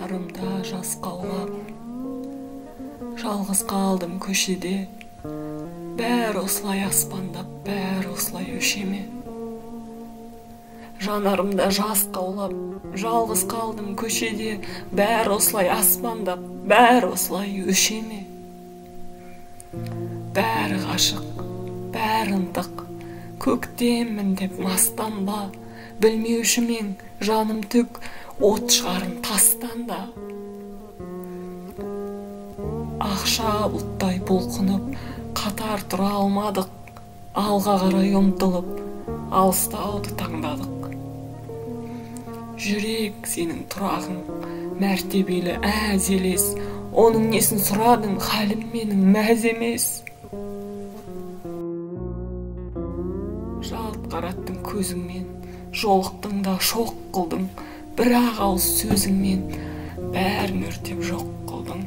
жанарымда жас қаулап, жалғыз қалдым көшеде, бәрі осылай аспандап, бәрі осылай өшеме. Жанарымда жас қаулап, жалғыз қалдым көшеде, бәрі осылай аспандап, бәрі осылай өшеме. Бәрі ғашық, бәрі ынтық, көктеммін деп мастанба, білмеушімен жаным түк, от шығарын тастан да. Ақша бұлттай бұлқынып, қатар тұра алмадық, алға қарай ұмтылып, алыстауды таңдадық. Жүрек сенің тұрағың, мәртебелі әз елес, оның несін сұрадың, халім менің мәз емес. Жалт қараттың көзіңмен, жолықтың да шоқ қылдың, бір-ақ ауыз сөзіңмен бәрін өртеп жоқ қылдың.